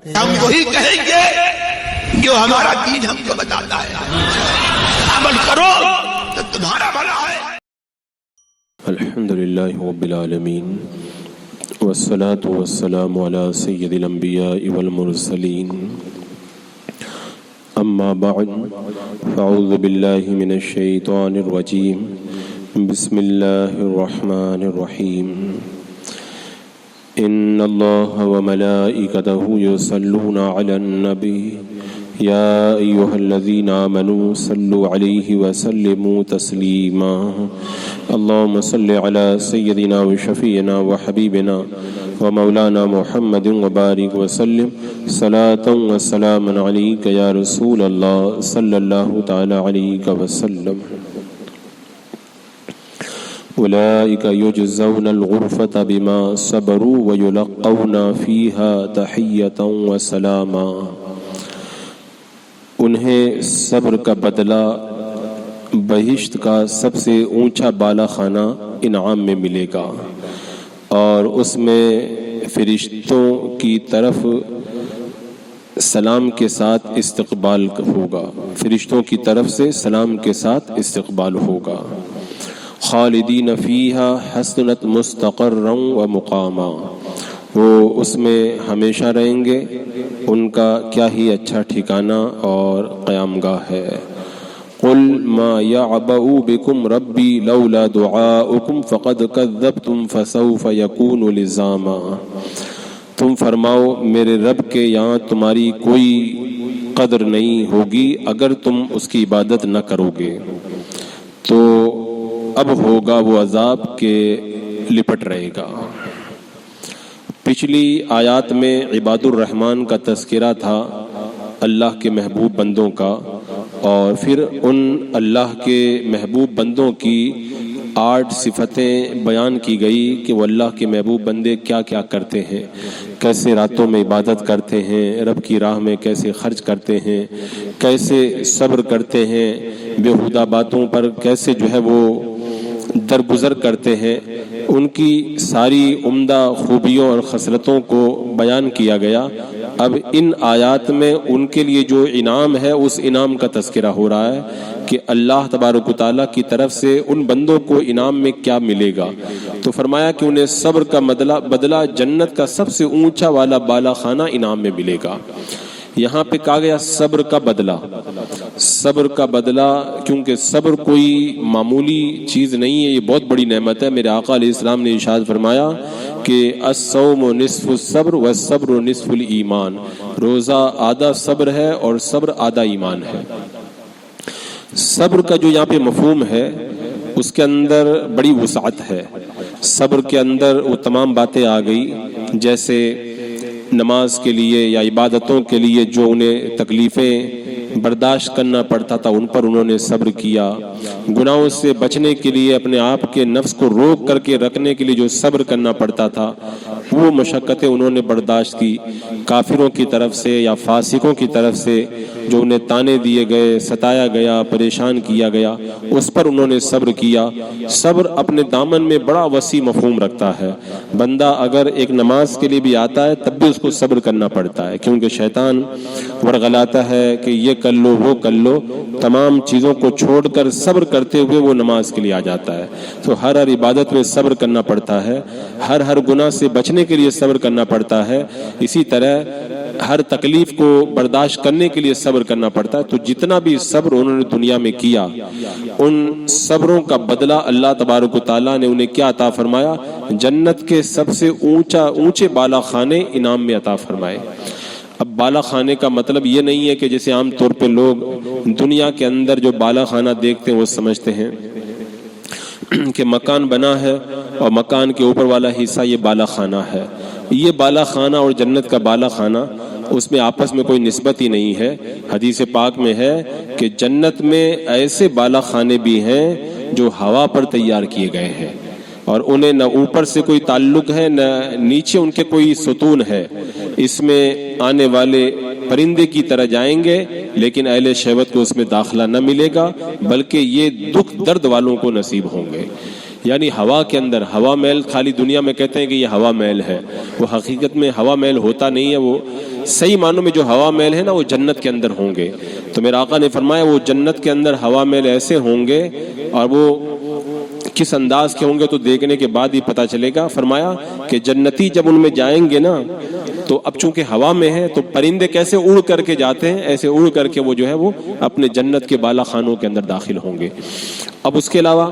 ہم وہی کہیں گے جو ہمارا دین ہم کو بتاتا ہے، عمل کرو تو تمہارا بھلا ہے۔ الحمدللہ رب العالمین والصلاة والسلام على سید الانبیاء والمرسلین، اما بعد فاعوذ باللہ من الشیطان الرجیم، بسم اللہ الرحمن الرحیم۔ ان اللہ وملائکتہ یصلون علی النبی یا ایہا الذین آمنوا صلوا علیہ وسلموا تسلیما۔ اللهم صل على سيدنا وشفينا وحبيبنا ومولانا محمد وبارك وسلم صلاة وسلاما عليك يا رسول الله صلى الله تعالى عليك وسلم۔ أولئك يجزون الغرفة بما صبروا ويلقون فيها تحية وسلاما۔ انہیں صبر کا بدلہ بہشت کا سب سے اونچا بالا خانہ انعام میں ملے گا، اور اس میں فرشتوں کی طرف سلام کے ساتھ استقبال ہوگا، فرشتوں کی طرف سے سلام کے ساتھ استقبال ہوگا۔ خالدین فیہا حسنت مستقرا و مقاما، وہ اس میں ہمیشہ رہیں گے، ان کا کیا ہی اچھا ٹھکانہ اور قیام گاہ ہے۔ قل ما يعبأ بكم ربي لولا دعاؤكم فقد كذبتم فسوف يكون لزاما۔ تم فرماؤ میرے رب کے یہاں تمہاری کوئی قدر نہیں ہوگی اگر تم اس کی عبادت نہ کرو گے، تو اب ہوگا وہ عذاب کے لپٹ رہے گا۔ پچھلی آیات میں عباد الرحمن کا تذکرہ تھا، اللہ کے محبوب بندوں کا، اور پھر ان اللہ کے محبوب بندوں کی 8 صفتیں بیان کی گئی کہ وہ اللہ کے محبوب بندے کیا کیا کرتے ہیں، کیسے راتوں میں عبادت کرتے ہیں، رب کی راہ میں کیسے خرچ کرتے ہیں، کیسے صبر کرتے ہیں، بیہودہ باتوں پر کیسے جو ہے وہ درگزر کرتے ہیں۔ ان کی ساری عمدہ خوبیوں اور خصلتوں کو بیان کیا گیا۔ اب ان آیات میں ان کے لیے جو انعام ہے اس انعام کا تذکرہ ہو رہا ہے کہ اللہ تبارک و تعالیٰ کی طرف سے ان بندوں کو انعام میں کیا ملے گا۔ تو فرمایا کہ انہیں صبر کا بدلہ جنت کا سب سے اونچا والا بالا خانہ انعام میں ملے گا۔ یہاں پہ کہا گیا صبر کا بدلہ، صبر کا بدلہ، کیونکہ صبر کوئی معمولی چیز نہیں ہے، یہ بہت بڑی نعمت ہے۔ میرے آقا علیہ السلام نے ارشاد فرمایا کہ الصوم نصف الصبر والصبر نصف الایمان، روزہ آدھا صبر ہے اور صبر آدھا ایمان ہے۔ صبر کا جو یہاں پہ مفہوم ہے اس کے اندر بڑی وسعت ہے۔ صبر کے اندر وہ تمام باتیں آ گئی، جیسے نماز کے لیے یا عبادتوں کے لیے جو انہیں تکلیفیں برداشت کرنا پڑتا تھا ان پر انہوں نے صبر کیا، گناہوں سے بچنے کے لیے اپنے آپ کے نفس کو روک کر کے رکھنے کے لیے جو صبر کرنا پڑتا تھا وہ مشقتیں انہوں نے برداشت کی۔ کافروں کی طرف سے یا فاسقوں کی طرف سے جو انہیں تانے دیے گئے، ستایا گیا، پریشان کیا گیا، اس پر انہوں نے صبر کیا۔ صبر اپنے دامن میں بڑا وسیع مفہوم رکھتا ہے۔ بندہ اگر ایک نماز کے لیے بھی آتا ہے تب بھی اس کو صبر کرنا پڑتا ہے، کیونکہ شیطان ورغلاتا ہے کہ یہ کر لو وہ کر لو، تمام چیزوں کو چھوڑ کر صبر کرتے ہوئے وہ نماز کے لیے آ جاتا ہے۔ تو ہر عبادت میں صبر کرنا پڑتا ہے، ہر گناہ سے بچنے کے لیے صبر کرنا پڑتا ہے، اسی طرح ہر تکلیف کو برداشت کرنے کے لیے صبر کرنا پڑتا ہے۔ تو جتنا بھی صبر انہوں نے دنیا میں کیا، ان صبروں کا بدلہ اللہ تبارک و تعالیٰ نے انہیں کیا عطا فرمایا؟ جنت کے سب سے اونچے بالا خانے انعام میں عطا فرمائے۔ اب بالا خانے کا مطلب یہ نہیں ہے کہ جیسے عام طور پہ لوگ دنیا کے اندر جو بالا خانہ دیکھتے ہیں وہ سمجھتے ہیں کہ مکان بنا ہے اور مکان کے اوپر والا حصہ یہ بالا خانہ ہے۔ یہ بالا خانہ اور جنت کا بالا خانہ اس میں آپس میں کوئی نسبت ہی نہیں ہے۔ حدیث پاک میں ہے کہ جنت میں ایسے بالا خانے بھی ہیں جو ہوا پر تیار کیے گئے ہیں، اور انہیں نہ اوپر سے کوئی تعلق ہے نہ نیچے ان کے کوئی ستون ہے۔ اس میں آنے والے پرندے کی طرح جائیں گے لیکن اہل شہوت کو اس میں داخلہ نہ ملے گا، بلکہ یہ دکھ درد والوں کو نصیب ہوں گے۔ یعنی ہوا کے اندر ہوا محل خالی دنیا میں کہتے ہیں کہ یہ ہوا محل ہے، وہ حقیقت میں ہوا محل ہوتا نہیں ہے، وہ صحیح معنوں میں جو ہوا محل ہے نا وہ جنت کے اندر ہوں گے۔ تو میرے آقا نے فرمایا وہ جنت کے اندر ہوا محل ایسے ہوں گے، اور وہ کس انداز کے ہوں گے تو دیکھنے کے بعد ہی پتہ چلے گا۔ فرمایا کہ جنتی جب ان میں جائیں گے نا تو اب چونکہ ہوا میں ہے تو پرندے کیسے اڑ کر کے جاتے ہیں، ایسے اڑ کر کے وہ جو ہے وہ اپنے جنت کے بالا خانوں کے اندر داخل ہوں گے۔ اب اس کے علاوہ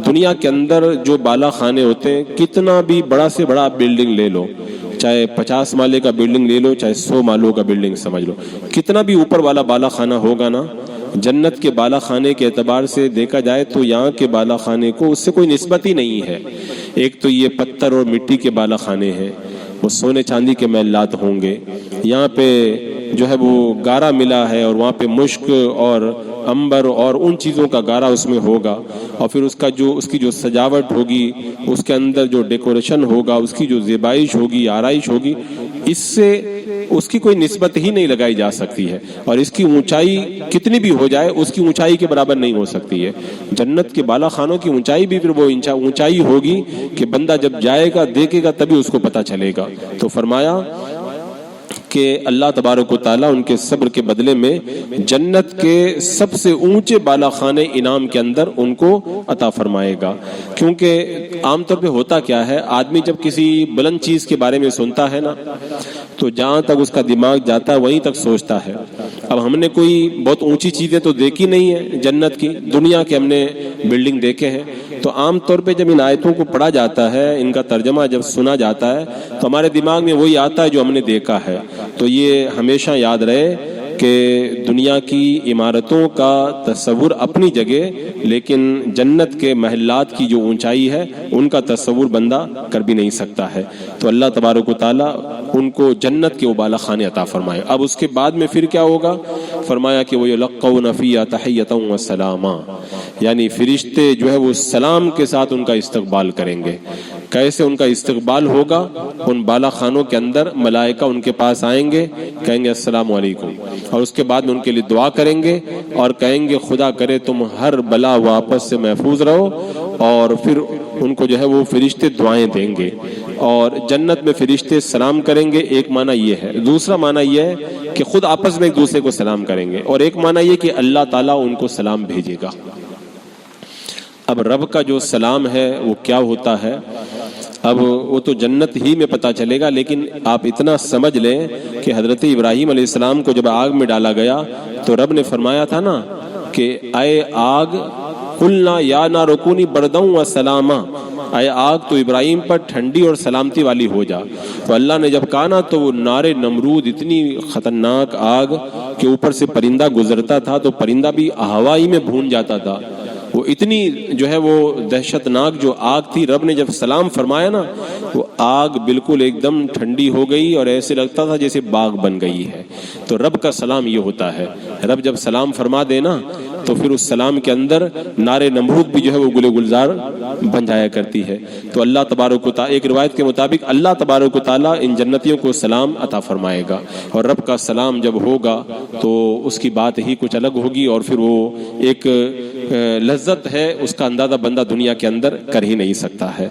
دنیا کے اندر جو بالا خانے ہوتے ہیں، کتنا بھی بڑا سے بڑا بلڈنگ لے لو، چاہے 50 مالے کا بلڈنگ لے لو، چاہے 100 مالوں کا بلڈنگ سمجھ لو، کتنا بھی اوپر والا بالا خانہ ہوگا نا، جنت کے بالا خانے کے اعتبار سے دیکھا جائے تو یہاں کے بالا خانے کو اس سے کوئی نسبت ہی نہیں ہے۔ ایک تو یہ پتھر اور مٹی کے بالا خانے ہیں، وہ سونے چاندی کے محلات ہوں گے، یہاں پہ جو ہے وہ گارا ملا ہے، اور وہاں پہ مشک اور عنبر اور ان چیزوں کا گارا اس میں ہوگا، اور پھر اس کی جو سجاوٹ ہوگی، اس کے اندر جو ڈیکوریشن ہوگا، اس کی جو زیبائش ہوگی، آرائش ہوگی، اس سے اس کی کوئی نسبت ہی نہیں لگائی جا سکتی ہے، اور اس کی اونچائی کتنی بھی ہو جائے اس کی اونچائی کے برابر نہیں ہو سکتی ہے۔ جنت کے بالا خانوں کی اونچائی بھی پھر وہ اونچائی ہوگی کہ بندہ جب جائے گا دیکھے گا تبھی اس کو پتہ چلے گا۔ تو فرمایا کہ اللہ تبارک و تعالیٰ ان کے صبر کے بدلے میں جنت کے سب سے اونچے بالا خانے انعام کے اندر ان کو عطا فرمائے گا۔ کیونکہ عام طور پہ ہوتا کیا ہے، آدمی جب کسی بلند چیز کے بارے میں سنتا ہے نا تو جہاں تک اس کا دماغ جاتا ہے وہیں تک سوچتا ہے۔ اب ہم نے کوئی بہت اونچی چیزیں تو دیکھی نہیں ہیں جنت کی، دنیا کے ہم نے بلڈنگ دیکھے ہیں، تو عام طور پہ جب ان آیتوں کو پڑھا جاتا ہے، ان کا ترجمہ جب سنا جاتا ہے تو ہمارے دماغ میں وہی آتا ہے جو ہم نے دیکھا ہے۔ تو یہ ہمیشہ یاد رہے کہ دنیا کی عمارتوں کا تصور اپنی جگہ، لیکن جنت کے محلات کی جو اونچائی ہے ان کا تصور بندہ کر بھی نہیں سکتا ہے۔ تو اللہ تبارک و تعالیٰ ان کو جنت کے بالا خانے عطا فرمائے۔ اب اس کے بعد میں پھر کیا ہوگا؟ فرمایا کہ وہ یلقون فیہا تحیۃ و سلاما، یعنی فرشتے جو ہے وہ سلام کے ساتھ ان کا استقبال کریں گے۔ کیسے ان کا استقبال ہوگا؟ ان بالا خانوں کے اندر ملائکہ ان کے پاس آئیں گے، کہیں گے السلام علیکم، اور اس کے بعد میں ان کے لیے دعا کریں گے اور کہیں گے خدا کرے تم ہر بلا و آفت سے محفوظ رہو، اور پھر ان کو جو ہے وہ فرشتے دعائیں دیں گے، اور جنت میں فرشتے سلام کریں گے۔ ایک معنی یہ ہے۔ دوسرا معنی یہ ہے کہ خود آپس میں ایک دوسرے کو سلام کریں گے، اور ایک معنی یہ کہ اللہ تعالیٰ ان کو سلام بھیجے گا۔ اب رب کا جو سلام ہے وہ کیا ہوتا ہے، اب وہ تو جنت ہی میں پتہ چلے گا، لیکن آپ اتنا سمجھ لیں کہ حضرت ابراہیم علیہ السلام کو جب آگ میں ڈالا گیا تو رب نے فرمایا تھا نا کہ اے آگ قلنا یا نار کونی برداً و سلاما، اے آگ تو ابراہیم پر ٹھنڈی اور سلامتی والی ہو جا۔ تو اللہ نے جب کہا نا تو وہ نار نمرود، اتنی خطرناک آگ کہ اوپر سے پرندہ گزرتا تھا تو پرندہ بھی ہوائی میں بھون جاتا تھا، وہ اتنی جو ہے وہ دہشت ناک جو آگ تھی۔ رب نے جب سلام فرمایا نا وہ آگ بالکل ایک دم ٹھنڈی ہو گئی اور ایسے لگتا تھا جیسے باغ بن گئی ہے۔ تو رب کا سلام یہ ہوتا ہے، رب جب سلام فرما دے نا تو پھر اس سلام کے اندر نار نمرود بھی جو ہے وہ گل گلزار بن جایا کرتی ہے۔ تو اللہ تبارک و تعالیٰ، ایک روایت کے مطابق اللہ تبارک و تعالیٰ ان جنتیوں کو سلام عطا فرمائے گا، اور رب کا سلام جب ہوگا تو اس کی بات ہی کچھ الگ ہوگی، اور پھر وہ ایک لذت ہے اس کا اندازہ بندہ دنیا کے اندر کر ہی نہیں سکتا ہے۔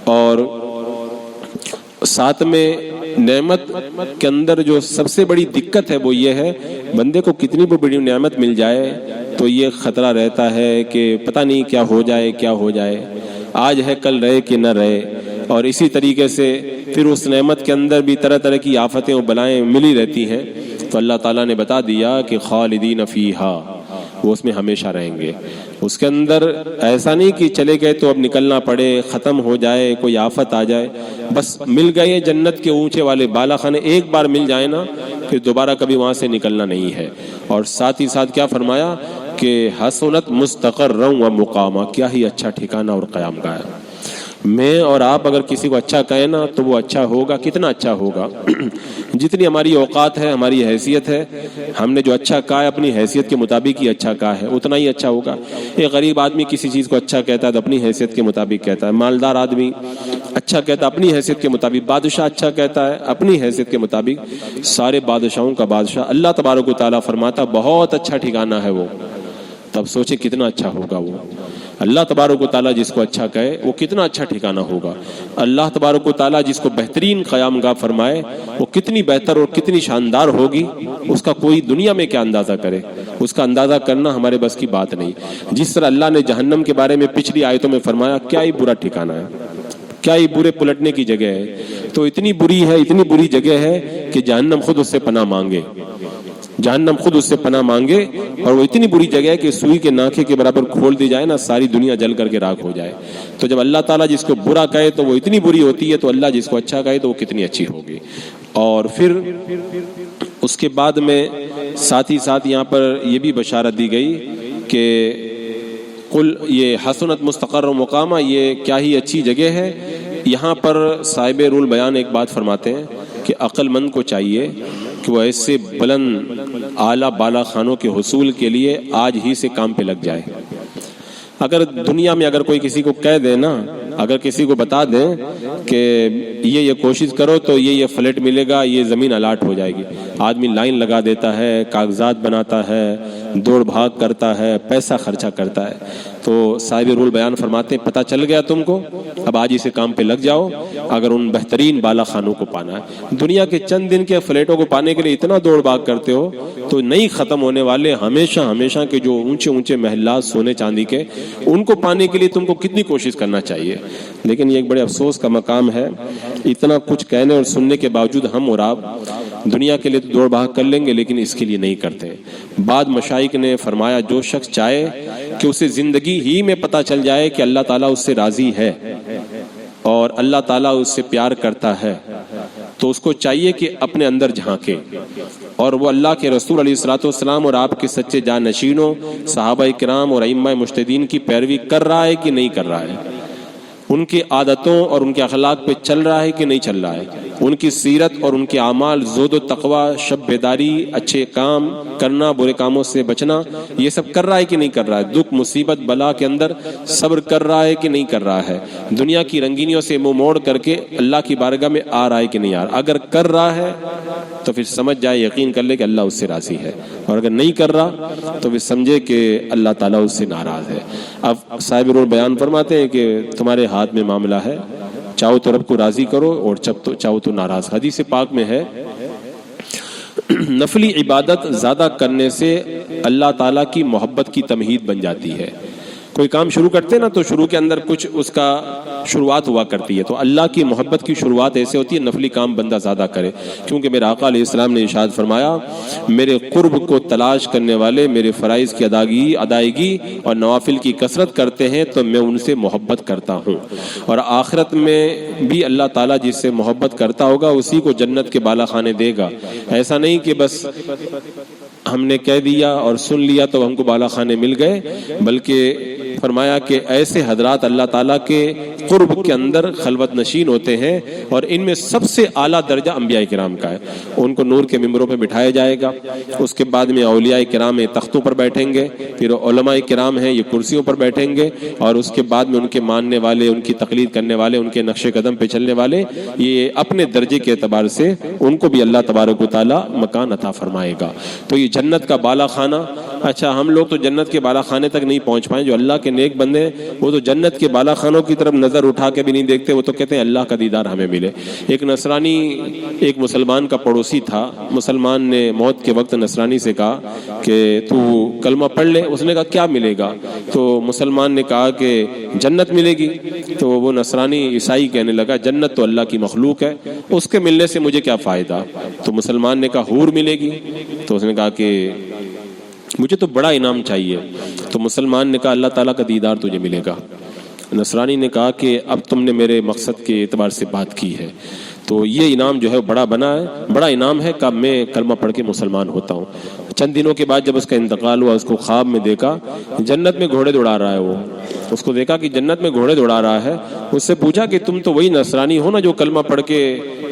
اور ساتھ میں نعمت کے اندر جو سب سے بڑی دقت ہے وہ یہ ہے، بندے کو کتنی بھی بڑی نعمت مل جائے تو یہ خطرہ رہتا ہے کہ پتہ نہیں کیا ہو جائے، کیا ہو جائے، آج ہے کل رہے کہ نہ رہے۔ اور اسی طریقے سے پھر اس نعمت کے اندر بھی طرح طرح کی آفتیں و بلائیں ملی رہتی ہیں۔ تو اللہ تعالیٰ نے بتا دیا کہ خالدین فیہا، وہ اس میں ہمیشہ رہیں گے۔ اس کے اندر ایسا نہیں کہ چلے گئے تو اب نکلنا پڑے، ختم ہو جائے، کوئی آفت آ جائے، بس مل گئے جنت کے اونچے والے بالا خانے، ایک بار مل جائے نا پھر دوبارہ کبھی وہاں سے نکلنا نہیں ہے۔ اور ساتھ ہی ساتھ کیا فرمایا کہ حسنت مستقرا و مقاما، کیا ہی اچھا ٹھکانہ اور قیام گاہ ہے۔ میں اور آپ اگر کسی کو اچھا کہیں نا تو وہ اچھا ہوگا، کتنا اچھا ہوگا؟ جتنی ہماری اوقات ہے، ہماری حیثیت ہے، ہم نے جو اچھا کہا ہے اپنی حیثیت کے مطابق ہی اچھا کہا ہے، اتنا ہی اچھا ہوگا۔ ایک غریب آدمی کسی چیز کو اچھا کہتا ہے تو اپنی حیثیت کے مطابق کہتا ہے، مالدار آدمی اچھا کہتا ہے اپنی حیثیت کے مطابق، بادشاہ اچھا کہتا ہے اپنی حیثیت کے مطابق۔ سارے بادشاہوں کا بادشاہ اللہ تبارک و تعالیٰ فرماتا بہت اچھا ٹھکانہ ہے وہ، تب سوچے کتنا اچھا ہوگا وہ۔ اللہ تبارک و تعالیٰ جس کو اچھا کہے وہ کتنا اچھا ٹھکانہ ہوگا، اللہ تبارک و تعالیٰ جس کو بہترین قیام گاہ فرمائے وہ کتنی بہتر اور کتنی شاندار ہوگی، اس کا کوئی دنیا میں کیا اندازہ کرے، اس کا اندازہ کرنا ہمارے بس کی بات نہیں۔ جس طرح اللہ نے جہنم کے بارے میں پچھلی آیتوں میں فرمایا کیا ہی برا ٹھکانہ ہے، کیا ہی برے پلٹنے کی جگہ ہے، تو اتنی بری ہے، اتنی بری جگہ ہے کہ جہنم خود اس سے پناہ مانگے، جہنم خود اس سے پناہ مانگے، اور وہ اتنی بری جگہ ہے کہ سوئی کے ناکے کے برابر کھول دی جائے نا، ساری دنیا جل کر کے راکھ ہو جائے۔ تو جب اللہ تعالیٰ جس کو برا کہے تو وہ اتنی بری ہوتی ہے، تو اللہ جس کو اچھا کہے تو وہ کتنی اچھی ہوگی۔ اور پھر اس کے بعد میں ساتھ ہی ساتھ یہاں پر یہ بھی بشارت دی گئی کہ قل، یہ حسنت مستقر و مقامہ، یہ کیا ہی اچھی جگہ ہے۔ یہاں پر صاحب رول بیان ایک بات فرماتے ہیں کہ عقل مند کو چاہیے کہ وہ ایسے بلند اعلیٰ بالا خانوں کے حصول کے لیے آج ہی سے کام پہ لگ جائے۔ اگر دنیا میں اگر کوئی کسی کو کہہ دے نا، اگر کسی کو بتا دیں کہ یہ کوشش کرو تو یہ فلیٹ ملے گا، یہ زمین الاٹ ہو جائے گی، آدمی لائن لگا دیتا ہے، کاغذات بناتا ہے، دوڑ بھاگ کرتا ہے، پیسہ خرچہ کرتا ہے۔ تو صاحب رول بیان فرماتے ہیں پتہ چل گیا تم کو، اب آج اسے کام پہ لگ جاؤ اگر ان بہترین بالا خانوں کو پانا ہے۔ دنیا کے چند دن کے فلیٹوں کو پانے کے لیے اتنا دوڑ بھاگ کرتے ہو تو نہیں ختم ہونے والے ہمیشہ کے جو اونچے اونچے محلات سونے چاندی کے، ان کو پانے کے لیے تم کو کتنی کوشش کرنا چاہیے۔ لیکن یہ ایک بڑے افسوس کا مقام ہے، اتنا کچھ کہنے اور سننے کے باوجود ہم اور آپ دنیا کے لیے تو دوڑ بھاگ کر لیں گے لیکن اس کے لیے نہیں کرتے۔ بعد مشائخ نے فرمایا جو شخص چاہے کہ اسے زندگی ہی میں پتہ چل جائے کہ اللہ تعالیٰ اس سے راضی ہے اور اللہ تعالیٰ اس سے پیار کرتا ہے، تو اس کو چاہیے کہ اپنے اندر جھانکے اور وہ اللہ کے رسول علیہ الصلوۃ والسلام اور آپ کے سچے جانشینوں صحابہ کرام اور ائمہ مجتہدین کی پیروی کر رہا ہے کہ نہیں کر رہا ہے، ان کی عادتوں اور ان کے اخلاق پہ چل رہا ہے کہ نہیں چل رہا ہے، ان کی سیرت اور ان کے اعمال، زہد و تقوی، شب بیداری، اچھے کام کرنا، برے کاموں سے بچنا، یہ سب کر رہا ہے کہ نہیں کر رہا ہے، دکھ مصیبت بلا کے اندر صبر کر رہا ہے کہ نہیں کر رہا ہے، دنیا کی رنگینیوں سے منہ موڑ کر کے اللہ کی بارگاہ میں آ رہا ہے کہ نہیں آ رہا۔ اگر کر رہا ہے تو پھر سمجھ جائے، یقین کر لے کہ اللہ اس سے راضی ہے، اور اگر نہیں کر رہا تو پھر سمجھے کہ اللہ تعالیٰ اس سے ناراض ہے۔ اب صاحب رول بیان فرماتے ہیں کہ تمہارے ہاتھ میں معاملہ ہے، چاہو تو رب کو راضی کرو اور چاہو تو ناراض۔ حدیث پاک میں ہے نفلی عبادت زیادہ کرنے سے اللہ تعالیٰ کی محبت کی تمہید بن جاتی ہے۔ کوئی کام شروع کرتے نا تو شروع کے اندر کچھ اس کا شروعات ہوا کرتی ہے، تو اللہ کی محبت کی شروعات ایسے ہوتی ہے نفلی کام بندہ زیادہ کرے، کیونکہ میرے آقا علیہ السلام نے ارشاد فرمایا میرے قرب کو تلاش کرنے والے میرے فرائض کی ادائیگی اور نوافل کی کثرت کرتے ہیں تو میں ان سے محبت کرتا ہوں، اور آخرت میں بھی اللہ تعالیٰ جس سے محبت کرتا ہوگا اسی کو جنت کے بالا خانے دے گا۔ ایسا نہیں کہ بس ہم نے کہہ دیا اور سن لیا تو ہم کو بالا خانے مل گئے، بلکہ فرمایا کہ ایسے حضرات اللہ تعالیٰ کے قرب کے اندر خلوت نشین ہوتے ہیں، اور ان میں سب سے اعلیٰ درجہ انبیاء کرام کا ہے۔ ان کو نور کے ممبروں پہ بٹھایا جائے گا، اس کے بعد میں اولیاء کرام تختوں پر بیٹھیں گے، پھر علماء کرام ہیں یہ کرسیوں پر بیٹھیں گے، اور اس کے بعد میں ان کے ماننے والے، ان کی تقلید کرنے والے، ان کے نقش قدم پہ چلنے والے، یہ اپنے درجے کے اعتبار سے ان کو بھی اللہ تبارک و تعالیٰ مکان عطا فرمائے گا۔ تو یہ جنت کا بالا خانہ، اچھا ہم لوگ تو جنت کے بالا خانے تک نہیں پہنچ پائیں، جو اللہ کے نیک بندے ہیں وہ تو جنت کے بالا خانوں کی طرف نظر اٹھا کے بھی نہیں دیکھتے، وہ تو کہتے ہیں اللہ کا دیدار ہمیں ملے۔ ایک نصرانی ایک مسلمان کا پڑوسی تھا، مسلمان نے موت کے وقت نصرانی سے کہا کہ تو کلمہ پڑھ لے، اس نے کہا کیا ملے گا؟ تو مسلمان نے کہا کہ جنت ملے گی۔ تو وہ نصرانی عیسائی کہنے لگا جنت تو اللہ کی مخلوق ہے، اس کے ملنے سے مجھے کیا فائدہ؟ تو مسلمان نے کہا حور ملے گی۔ تو اس نے کہا کہ مجھے تو بڑا انعام چاہیے۔ تو مسلمان نے کہا اللہ تعالیٰ کا دیدار تجھے ملے گا۔ نصرانی نے کہا کہ اب تم نے میرے مقصد کے اعتبار سے بات کی ہے، تو یہ انعام جو ہے بڑا بنا ہے، بڑا انعام ہے کہ میں کلمہ پڑھ کے مسلمان ہوتا ہوں۔ چند دنوں کے بعد جب اس کا انتقال ہوا، اس کو خواب میں دیکھا جنت میں گھوڑے دوڑا رہا ہے، وہ اس کو دیکھا کہ جنت میں گھوڑے دوڑا رہا ہے۔ اس سے پوچھا کہ تم تو وہی نصرانی ہو نا جو کلمہ پڑھ کے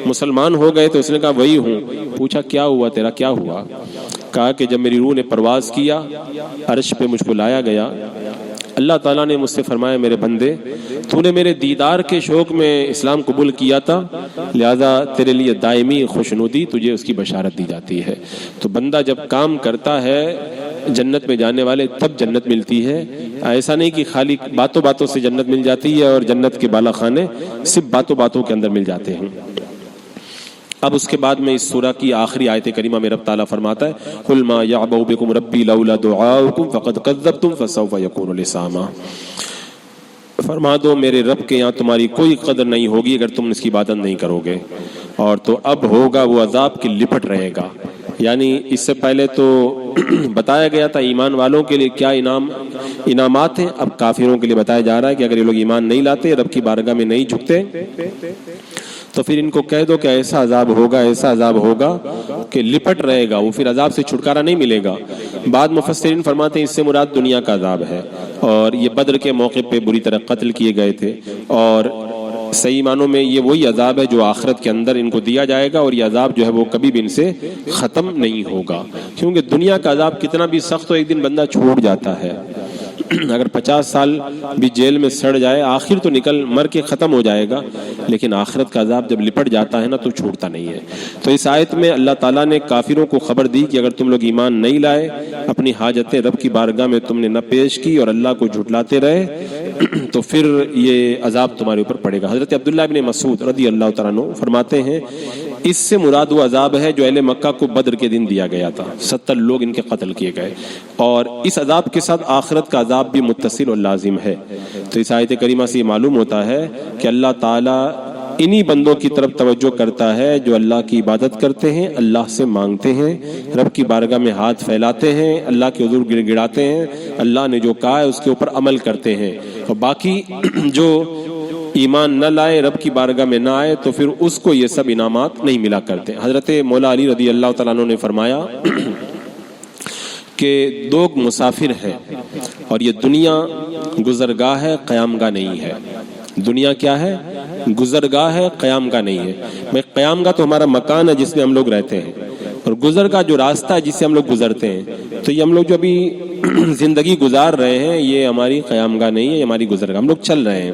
مسلمان ہو گئے؟ تو اس نے کہا وہی ہوں۔ پوچھا کیا ہوا تیرا، کیا ہوا؟ کہا کہ جب میری روح نے پرواز کیا، عرش پہ مجھ کو لایا گیا، اللہ تعالیٰ نے مجھ سے فرمایا میرے بندے تو نے میرے دیدار کے شوق میں اسلام قبول کیا تھا، لہذا تیرے لیے دائمی خوشنودی تجھے اس کی بشارت دی جاتی ہے۔ تو بندہ جب کام کرتا ہے جنت میں جانے والے تب جنت ملتی ہے، ایسا نہیں کہ خالی باتوں باتوں سے جنت مل جاتی ہے اور جنت کے بالا خانے صرف باتوں باتوں کے اندر مل جاتے ہیں۔ اب اس کے بعد میں اس سورہ کی آخری آیت کریمہ میں رب تعالیٰ فرماتا ہے قُلْ مَا يَعْبَأُ بِكُمْ رَبِّي لَوْلَا دُعَاؤُكُمْ فَقَدْ كَذَّبْتُمْ فَسَوْفَ يَكُونُ لِزَامًا، فرما دو میرے رب کے یہاں تمہاری کوئی قدر نہیں ہوگی اگر تم اس کی عبادت نہیں کرو گے، اور تو اب ہوگا وہ عذاب کی لپٹ رہے گا۔ یعنی اس سے پہلے تو بتایا گیا تھا ایمان والوں کے لیے کیا انعامات ہیں، اب کافروں کے لیے بتایا جا رہا ہے کہ اگر یہ لوگ ایمان نہیں لاتے، رب کی بارگاہ میں نہیں جھکتے، تو پھر ان کو کہہ دو کہ ایسا عذاب ہوگا، ایسا عذاب ہوگا کہ لپٹ رہے گا، وہ پھر عذاب سے چھٹکارا نہیں ملے گا۔ بعد مفسرین فرماتے ہیں اس سے مراد دنیا کا عذاب ہے، اور یہ بدر کے موقع پہ بری طرح قتل کیے گئے تھے، اور صحیح معنوں میں یہ وہی عذاب ہے جو آخرت کے اندر ان کو دیا جائے گا، اور یہ عذاب جو ہے وہ کبھی بھی ان سے ختم نہیں ہوگا، کیونکہ دنیا کا عذاب کتنا بھی سخت ہو ایک دن بندہ چھوڑ جاتا ہے۔ اگر 50 سال بھی جیل میں سڑ جائے آخر تو نکل مر کے ختم ہو جائے گا، لیکن آخرت کا عذاب جب لپٹ جاتا ہے نا تو چھوڑتا نہیں ہے۔ تو اس آیت میں اللہ تعالیٰ نے کافروں کو خبر دی کہ اگر تم لوگ ایمان نہیں لائے، اپنی حاجتیں رب کی بارگاہ میں تم نے نہ پیش کی اور اللہ کو جھٹلاتے رہے، تو پھر یہ عذاب تمہارے اوپر پڑے گا۔ حضرت عبداللہ ابن مسعود رضی اللہ تعالیٰ عنہ فرماتے ہیں اس سے مراد وہ عذاب ہے جو اہل مکہ کو بدر کے دن دیا گیا تھا، 70 لوگ ان کے قتل کیے گئے، اور اس عذاب کے ساتھ آخرت کا عذاب بھی متصل اور لازم ہے۔ تو اس آیت کریمہ سے یہ معلوم ہوتا ہے کہ اللہ تعالیٰ انہی بندوں کی طرف توجہ کرتا ہے جو اللہ کی عبادت کرتے ہیں، اللہ سے مانگتے ہیں، رب کی بارگاہ میں ہاتھ پھیلاتے ہیں، اللہ کے حضور گڑ گڑاتے ہیں، اللہ نے جو کہا ہے اس کے اوپر عمل کرتے ہیں، اور باقی جو ایمان نہ لائے، رب کی بارگاہ میں نہ آئے، تو پھر اس کو یہ سب انعامات نہیں ملا کرتے۔ حضرت مولا علی رضی اللہ تعالیٰ عنہ نے فرمایا کہ دو مسافر ہیں اور یہ دنیا گزرگاہ ہے، قیام گاہ نہیں ہے۔ دنیا کیا ہے؟ گزرگاہ ہے، قیام گاہ نہیں ہے۔ قیام گاہ تو ہمارا مکان ہے جس میں ہم لوگ رہتے ہیں، اور گزرگاہ جو راستہ ہے جس سے ہم لوگ گزرتے ہیں، تو یہ ہم لوگ جو ابھی زندگی گزار رہے ہیں یہ ہماری قیام گاہ نہیں ہے، یہ ہماری گزرگاہ۔ ہم لوگ چل رہے ہیں،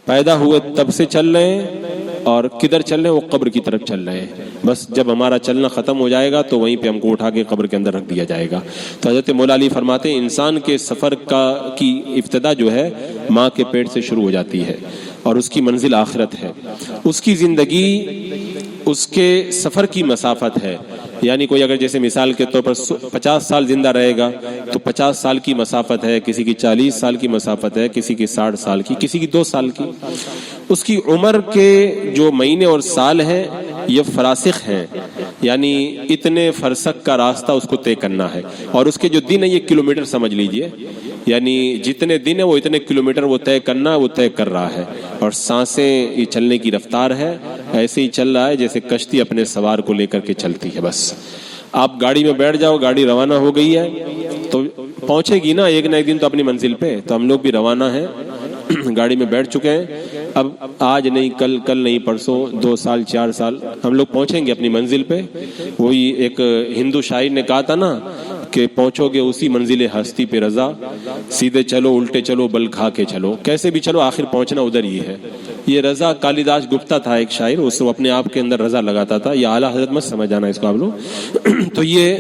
پیدا ہوئے تب سے چل رہے ہیں، اور کدھر چل رہے ہیں؟ وہ قبر کی طرف چل رہے ہیں۔ بس جب ہمارا چلنا ختم ہو جائے گا تو وہیں پہ ہم کو اٹھا کے قبر کے اندر رکھ دیا جائے گا۔ تو حضرت مولا علی فرماتے ہیں انسان کے سفر کی ابتدا جو ہے ماں کے پیٹ سے شروع ہو جاتی ہے، اور اس کی منزل آخرت ہے۔ اس کی زندگی اس کے سفر کی مسافت ہے، یعنی کوئی اگر جیسے مثال کے طور پر 50 سال زندہ رہے گا تو 50 سال کی مسافت ہے، کسی کی 40 سال کی مسافت ہے، کسی کی 60 سال کی، کسی کی 2 سال کی۔ اس کی عمر کے جو مہینے اور سال ہیں یہ فراسخ ہیں، یعنی اتنے فرسخ کا راستہ اس کو طے کرنا ہے، اور اس کے جو دن ہے یہ کلومیٹر سمجھ لیجئے، یعنی جتنے دن ہے وہ اتنے کلومیٹر وہ طے کرنا ہے، وہ طے کر رہا ہے۔ اور سانسیں یہ چلنے کی رفتار ہے، ایسے ہی چل رہا ہے جیسے کشتی اپنے سوار کو لے کر کے چلتی ہے۔ بس آپ گاڑی میں بیٹھ جاؤ، گاڑی روانہ ہو گئی ہے تو پہنچے گی نا ایک نہ ایک دن تو اپنی منزل پہ۔ تو ہم لوگ بھی روانہ ہیں، گاڑی میں بیٹھ چکے ہیں، اب آج نہیں کل نہیں پرسوں 2 سال 4 سال ہم لوگ پہنچیں گے اپنی منزل پہ۔ وہی ایک ہندو شاعر نے کہا تھا نا کہ پہنچو گے اسی منزل ہستی پہ رضا، سیدھے چلو الٹے چلو بل کھا کے چلو، کیسے بھی چلو آخر پہنچنا ادھر ہی ہے۔ یہ رضا کالی داس گپتا تھا ایک شاعر، اس کو اپنے آپ کے اندر رضا لگاتا تھا، یہ اعلیٰ حضرت مت سمجھ جانا اس کو آپ لوگ۔ تو یہ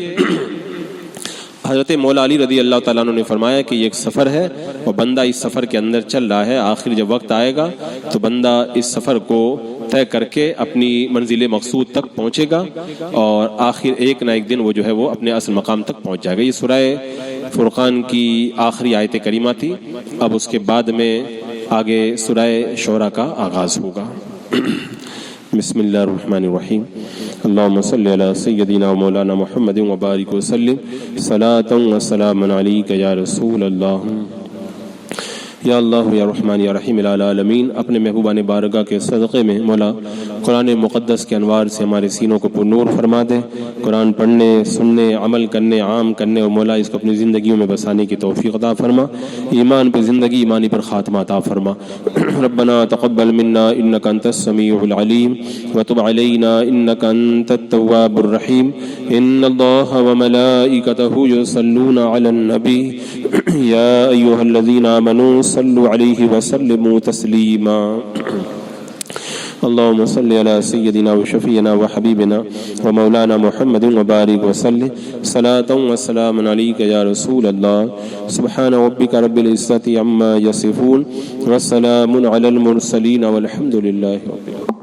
حضرت مولا علی رضی اللہ تعالیٰ عنہ نے فرمایا کہ یہ ایک سفر ہے اور بندہ اس سفر کے اندر چل رہا ہے، آخر جب وقت آئے گا تو بندہ اس سفر کو طے کر کے اپنی منزل مقصود تک پہنچے گا، اور آخر ایک نہ ایک دن وہ جو ہے وہ اپنے اصل مقام تک پہنچ جائے گا۔ یہ سورہ فرقان کی آخری آیت کریمہ تھی۔ اب اس کے بعد میں آگے سورہ شعراء کا آغاز ہوگا۔ بسم اللہ الرحمن الرحیم، اللہم صلی علی سیدنا و مولانا محمد وبارک وسلم، صلاۃ و سلام علیک یا رسول اللہ۔ یا اللہ یا رحمان یا رحیم العالمین، اپنے محبوبان بارگاہ کے صدقے میں مولا قرآن مقدس کے انوار سے ہمارے سینوں کو پر نور فرما دے، قرآن پڑھنے سننے عمل کرنے عام کرنے اور مولا اس کو اپنی زندگیوں میں بسانے کی توفیق عطا فرما، ایمان پہ زندگی ایمانی پر خاتمہ عطا فرما۔ ربنا تقبل منا انک انت السمیع العلیم وتب علینا انک انت التواب الرحیم، ان اللہ وملائکتہ یصلون علی النبی یا ایھا الذین آمنوا صلوا علیہ وسلموا تسلیما۔ اللهم صل على سيدنا وشفينا وحبيبنا ومولانا محمد وبارك وسلم صلاة وسلام عليك يا رسول الله سبحان ربك رب العزة عما يصفون والسلام على المرسلين والحمد لله رب العالمين.